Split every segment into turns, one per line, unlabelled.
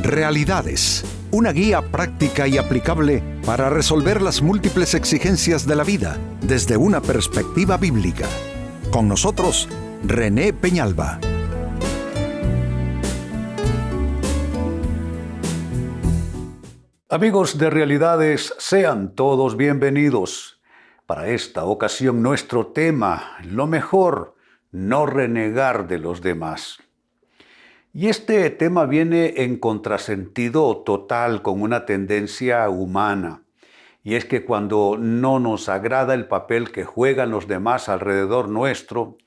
Realidades, una guía práctica y aplicable para resolver las múltiples exigencias de la vida desde una perspectiva bíblica. Con nosotros, René Peñalba.
Amigos de Realidades, sean todos bienvenidos. Para esta ocasión nuestro tema, lo mejor, no renegar de los demás. Y este tema viene en contrasentido total con una tendencia humana. Y es que cuando no nos agrada el papel que juegan los demás alrededor nuestro,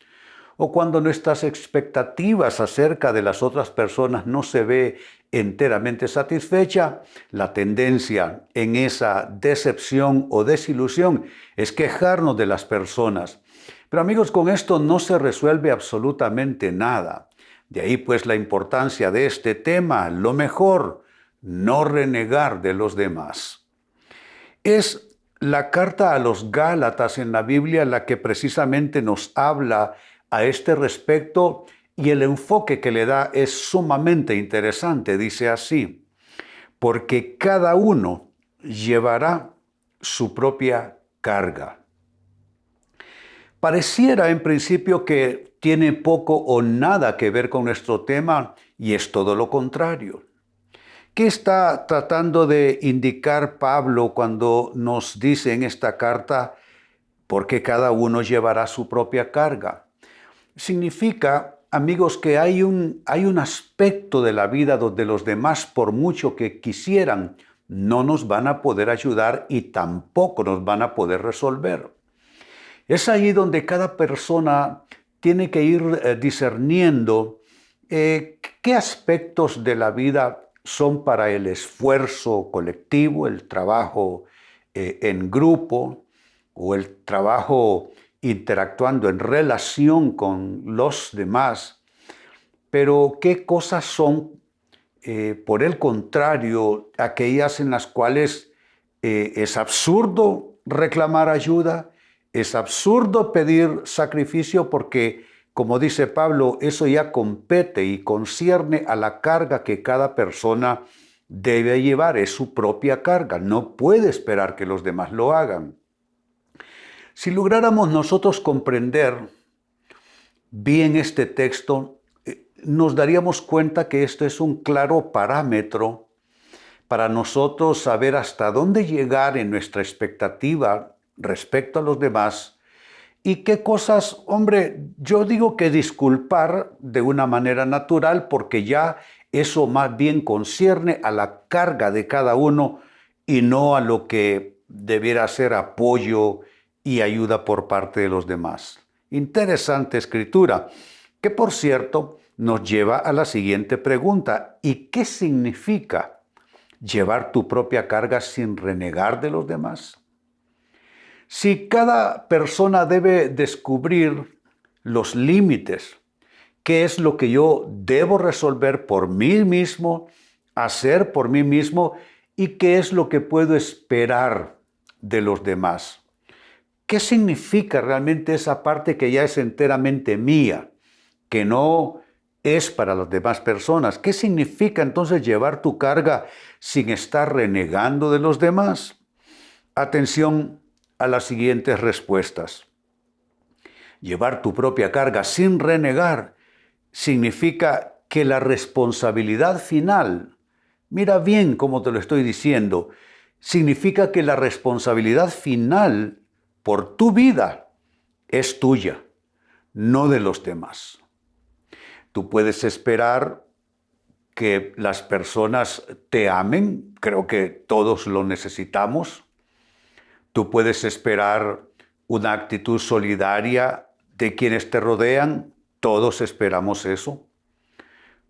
o cuando nuestras expectativas acerca de las otras personas no se ve enteramente satisfecha, la tendencia en esa decepción o desilusión es quejarnos de las personas. Pero amigos, con esto no se resuelve absolutamente nada. De ahí pues la importancia de este tema, lo mejor, no renegar de los demás. Es la carta a los Gálatas en la Biblia la que precisamente nos habla a este respecto, y el enfoque que le da es sumamente interesante. Dice así: porque cada uno llevará su propia carga. Pareciera en principio que tiene poco o nada que ver con nuestro tema, y es todo lo contrario. ¿Qué está tratando de indicar Pablo cuando nos dice en esta carta, porque cada uno llevará su propia carga? Significa, amigos, que hay un aspecto de la vida donde los demás, por mucho que quisieran, no nos van a poder ayudar y tampoco nos van a poder resolver. Es ahí donde cada persona tiene que ir discerniendo qué aspectos de la vida son para el esfuerzo colectivo, el trabajo en grupo o el trabajo interactuando en relación con los demás, pero qué cosas son, por el contrario, aquellas en las cuales es absurdo reclamar ayuda, es absurdo pedir sacrificio porque, como dice Pablo, eso ya compete y concierne a la carga que cada persona debe llevar, es su propia carga, no puede esperar que los demás lo hagan. Si lográramos nosotros comprender bien este texto, nos daríamos cuenta que esto es un claro parámetro para nosotros saber hasta dónde llegar en nuestra expectativa respecto a los demás y qué cosas, yo digo que disculpar de una manera natural, porque ya eso más bien concierne a la carga de cada uno y no a lo que debiera ser apoyo y ayuda por parte de los demás. Interesante escritura, que por cierto nos lleva a la siguiente pregunta: ¿y qué significa llevar tu propia carga sin renegar de los demás? Si cada persona debe descubrir los límites, qué es lo que yo debo resolver por mí mismo, hacer por mí mismo, y qué es lo que puedo esperar de los demás. ¿Qué significa realmente esa parte que ya es enteramente mía, que no es para las demás personas? ¿Qué significa entonces llevar tu carga sin estar renegando de los demás? Atención a las siguientes respuestas. Llevar tu propia carga sin renegar significa que la responsabilidad final, mira bien cómo te lo estoy diciendo, significa que la responsabilidad final por tu vida es tuya, no de los demás. Tú puedes esperar que las personas te amen, creo que todos lo necesitamos. Tú puedes esperar una actitud solidaria de quienes te rodean, todos esperamos eso.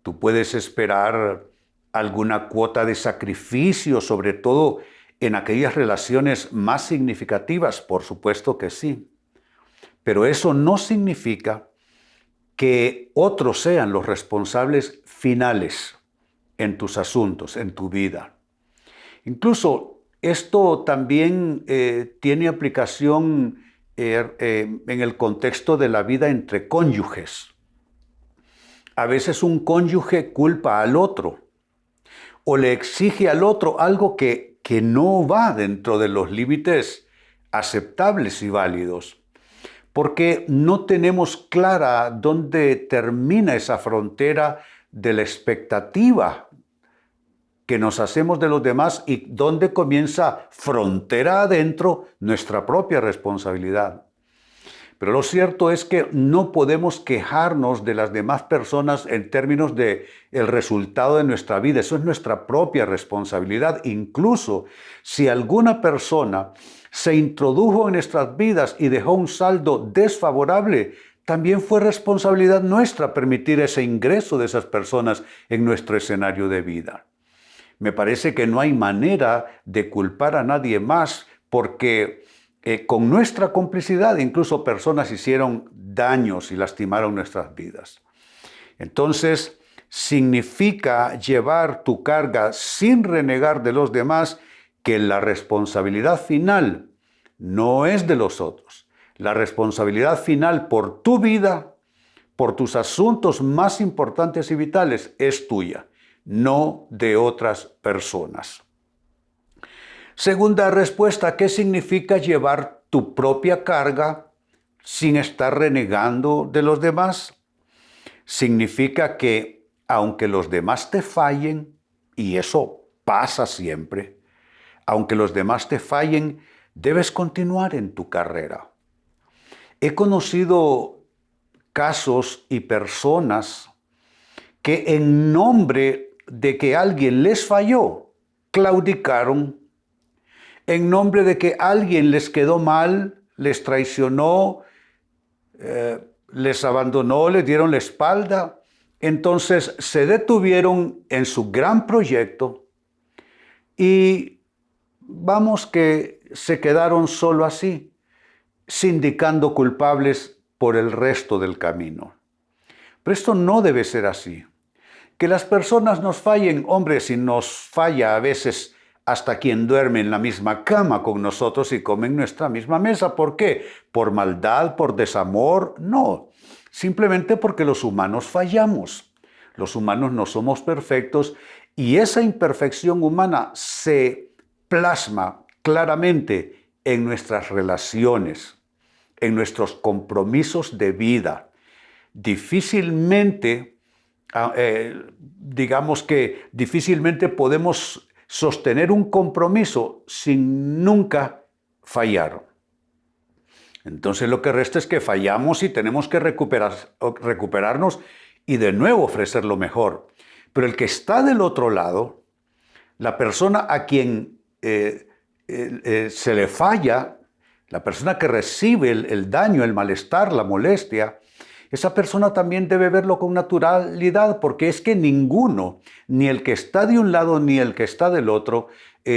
Tú puedes esperar alguna cuota de sacrificio, sobre todo en aquellas relaciones más significativas, por supuesto que sí. Pero eso no significa que otros sean los responsables finales en tus asuntos, en tu vida. Incluso esto también tiene aplicación en el contexto de la vida entre cónyuges. A veces un cónyuge culpa al otro, o le exige al otro algo que no va dentro de los límites aceptables y válidos, porque no tenemos clara dónde termina esa frontera de la expectativa que nos hacemos de los demás y dónde comienza frontera adentro nuestra propia responsabilidad. Pero lo cierto es que no podemos quejarnos de las demás personas en términos de el resultado de nuestra vida. Eso es nuestra propia responsabilidad. Incluso si alguna persona se introdujo en nuestras vidas y dejó un saldo desfavorable, también fue responsabilidad nuestra permitir ese ingreso de esas personas en nuestro escenario de vida. Me parece que no hay manera de culpar a nadie más porque con nuestra complicidad incluso personas hicieron daños y lastimaron nuestras vidas. Entonces, significa llevar tu carga sin renegar de los demás, que la responsabilidad final no es de los otros. La responsabilidad final por tu vida, por tus asuntos más importantes y vitales, es tuya, no de otras personas. Segunda respuesta, ¿qué significa llevar tu propia carga sin estar renegando de los demás? Significa que aunque los demás te fallen, y eso pasa siempre, aunque los demás te fallen, debes continuar en tu carrera. He conocido casos y personas que en nombre de que alguien les falló, claudicaron. En nombre de que alguien les quedó mal, les traicionó, les abandonó, les dieron la espalda, entonces se detuvieron en su gran proyecto y vamos que se quedaron solo así, sindicando culpables por el resto del camino. Pero esto no debe ser así. Que las personas nos fallen, hombre, si nos falla a veces hasta quien duerme en la misma cama con nosotros y come en nuestra misma mesa. ¿Por qué? ¿Por maldad? ¿Por desamor? No, simplemente porque los humanos fallamos. Los humanos no somos perfectos y esa imperfección humana se plasma claramente en nuestras relaciones, en nuestros compromisos de vida. Difícilmente, difícilmente podemos sostener un compromiso sin nunca fallar. Entonces lo que resta es que fallamos y tenemos que recuperarnos y de nuevo ofrecer lo mejor. Pero el que está del otro lado, la persona a quien se le falla, la persona que recibe el daño, el malestar, la molestia, esa persona también debe verlo con naturalidad, porque es que ninguno, ni el que está de un lado ni el que está del otro,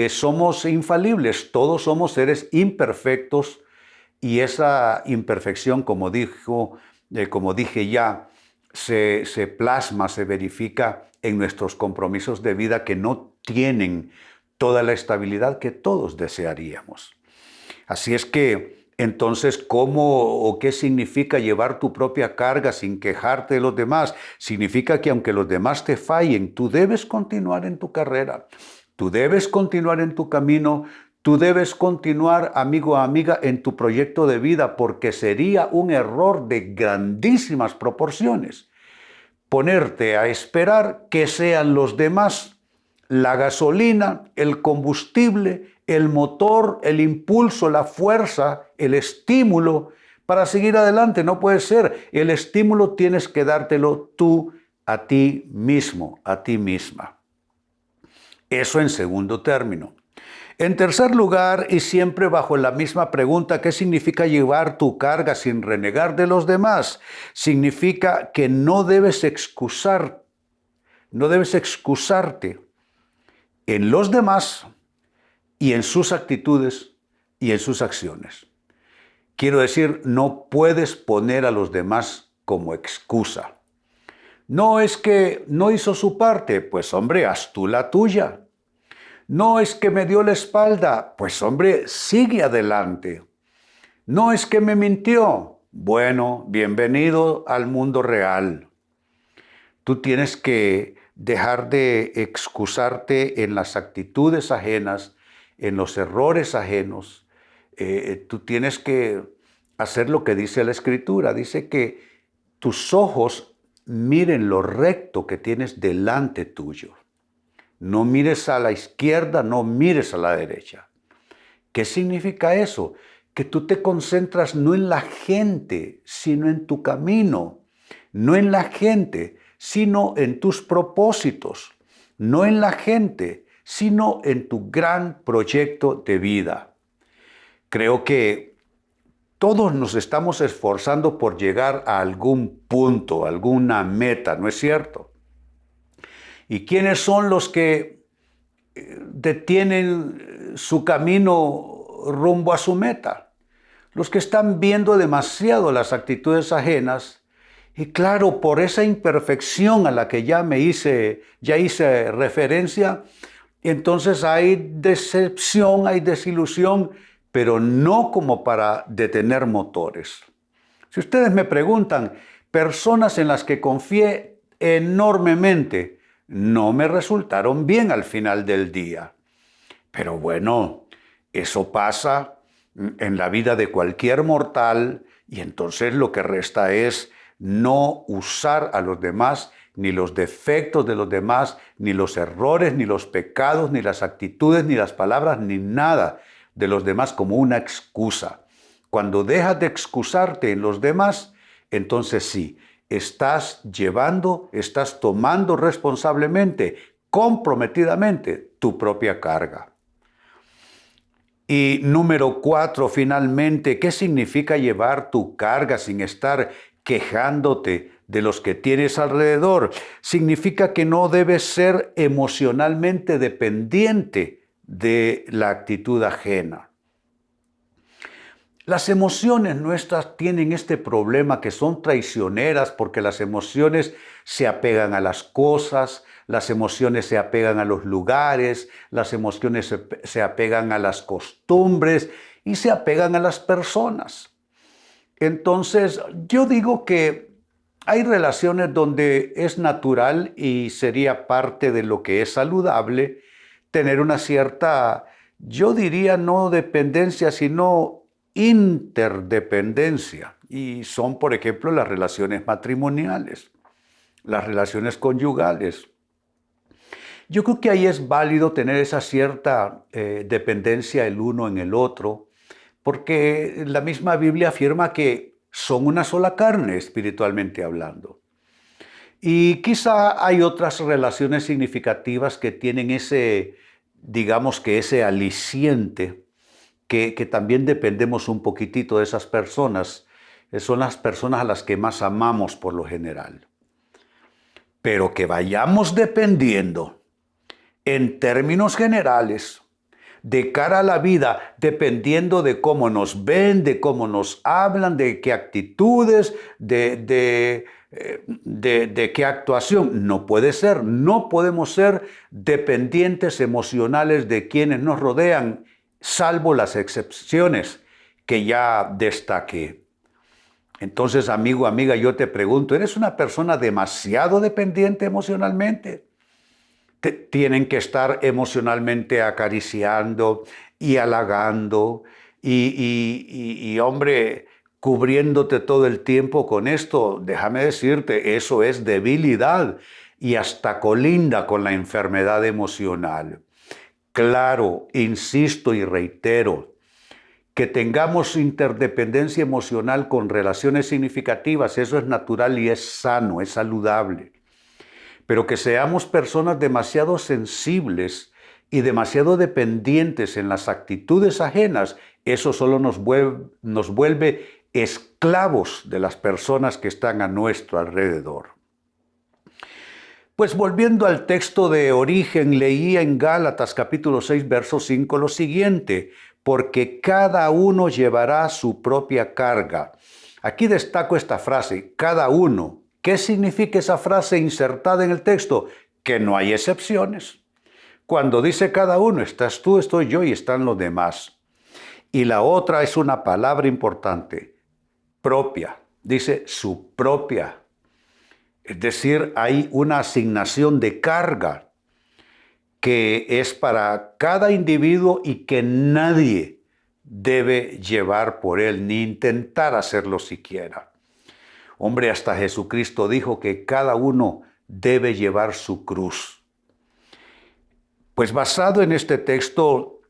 somos infalibles. Todos somos seres imperfectos y esa imperfección, como dije ya, se plasma, se verifica en nuestros compromisos de vida que no tienen toda la estabilidad que todos desearíamos. Así es que, entonces, ¿cómo o qué significa llevar tu propia carga sin quejarte de los demás? Significa que aunque los demás te fallen, tú debes continuar en tu carrera, tú debes continuar en tu camino, tú debes continuar, amigo o amiga, en tu proyecto de vida, porque sería un error de grandísimas proporciones ponerte a esperar que sean los demás la gasolina, el combustible, el motor, el impulso, la fuerza, el estímulo para seguir adelante. No puede ser. El estímulo tienes que dártelo tú a ti mismo, a ti misma. Eso en segundo término. En tercer lugar, y siempre bajo la misma pregunta, ¿qué significa llevar tu carga sin renegar de los demás? Significa que no debes excusarte en los demás y en sus actitudes y en sus acciones. Quiero decir, no puedes poner a los demás como excusa. No es que no hizo su parte, pues hombre, haz tú la tuya. No es que me dio la espalda, pues hombre, sigue adelante. No es que me mintió, bueno, bienvenido al mundo real. Tú tienes que dejar de excusarte en las actitudes ajenas, en los errores ajenos. Tú tienes que hacer lo que dice la Escritura. Dice que tus ojos miren lo recto que tienes delante tuyo. No mires a la izquierda, no mires a la derecha. ¿Qué significa eso? Que tú te concentras no en la gente, sino en tu camino. No en la gente, sino en tus propósitos. No en la gente, sino en tu gran proyecto de vida. Creo que todos nos estamos esforzando por llegar a algún punto, alguna meta, ¿no es cierto? ¿Y quiénes son los que detienen su camino rumbo a su meta? Los que están viendo demasiado las actitudes ajenas. Y claro, por esa imperfección a la que ya hice referencia, entonces hay decepción, hay desilusión, pero no como para detener motores. Si ustedes me preguntan, personas en las que confié enormemente, no me resultaron bien al final del día. Pero bueno, eso pasa en la vida de cualquier mortal y entonces lo que resta es no usar a los demás, ni los defectos de los demás, ni los errores, ni los pecados, ni las actitudes, ni las palabras, ni nada de los demás como una excusa. Cuando dejas de excusarte en los demás, entonces sí, estás tomando responsablemente, comprometidamente tu propia carga. Y número 4, finalmente, ¿qué significa llevar tu carga sin estar quejándote de los que tienes alrededor? Significa que no debes ser emocionalmente dependiente de la actitud ajena. Las emociones nuestras tienen este problema que son traicioneras porque las emociones se apegan a las cosas, las emociones se apegan a los lugares, las emociones se apegan a las costumbres y se apegan a las personas. Entonces, yo digo que hay relaciones donde es natural y sería parte de lo que es saludable tener una cierta, yo diría no dependencia, sino interdependencia. Y son, por ejemplo, las relaciones matrimoniales, las relaciones conyugales. Yo creo que ahí es válido tener esa cierta dependencia el uno en el otro, porque la misma Biblia afirma que son una sola carne, espiritualmente hablando. Y quizá hay otras relaciones significativas que tienen ese aliciente, que también dependemos un poquitito de esas personas. Son las personas a las que más amamos por lo general. Pero que vayamos dependiendo en términos generales, de cara a la vida, dependiendo de cómo nos ven, de cómo nos hablan, de qué actitudes, de qué actuación. No puede ser, no podemos ser dependientes emocionales de quienes nos rodean, salvo las excepciones que ya destaqué. Entonces, amigo, amiga, yo te pregunto, ¿eres una persona demasiado dependiente emocionalmente? Tienen que estar emocionalmente acariciando y halagando y hombre, cubriéndote todo el tiempo con esto. Déjame decirte, eso es debilidad y hasta colinda con la enfermedad emocional. Claro, insisto y reitero, que tengamos interdependencia emocional con relaciones significativas, eso es natural y es sano, es saludable. Pero que seamos personas demasiado sensibles y demasiado dependientes en las actitudes ajenas, eso solo nos vuelve esclavos de las personas que están a nuestro alrededor. Pues volviendo al texto de origen, leía en Gálatas capítulo 6, verso 5 lo siguiente: porque cada uno llevará su propia carga. Aquí destaco esta frase, cada uno. ¿Qué significa esa frase insertada en el texto? Que no hay excepciones. Cuando dice cada uno, estás tú, estoy yo y están los demás. Y la otra es una palabra importante, propia. Dice su propia. Es decir, hay una asignación de carga que es para cada individuo y que nadie debe llevar por él ni intentar hacerlo siquiera. Hombre, hasta Jesucristo dijo que cada uno debe llevar su cruz. Pues basado en este texto,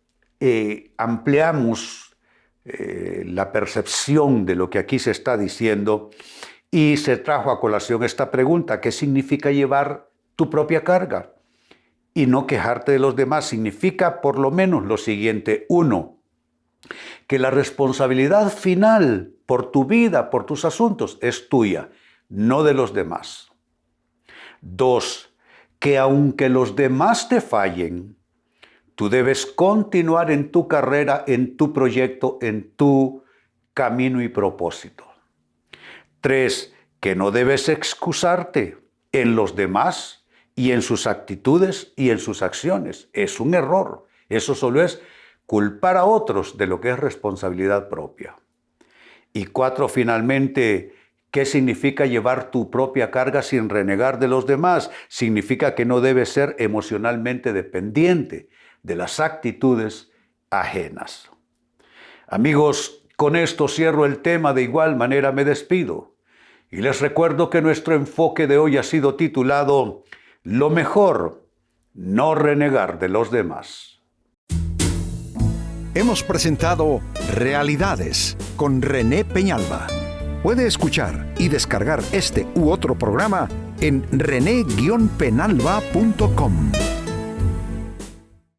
ampliamos la percepción de lo que aquí se está diciendo y se trajo a colación esta pregunta: ¿qué significa llevar tu propia carga y no quejarte de los demás? Significa por lo menos lo siguiente: 1, que la responsabilidad final por tu vida, por tus asuntos, es tuya, no de los demás. 2, que aunque los demás te fallen, tú debes continuar en tu carrera, en tu proyecto, en tu camino y propósito. 3, que no debes excusarte en los demás y en sus actitudes y en sus acciones. Es un error. Eso solo es culpar a otros de lo que es responsabilidad propia. Y 4, finalmente, ¿qué significa llevar tu propia carga sin renegar de los demás? Significa que no debes ser emocionalmente dependiente de las actitudes ajenas. Amigos, con esto cierro el tema, de igual manera me despido. Y les recuerdo que nuestro enfoque de hoy ha sido titulado Lo mejor, no renegar de los demás.
Hemos presentado Realidades con René Peñalba. Puede escuchar y descargar este u otro programa en rene-penalba.com.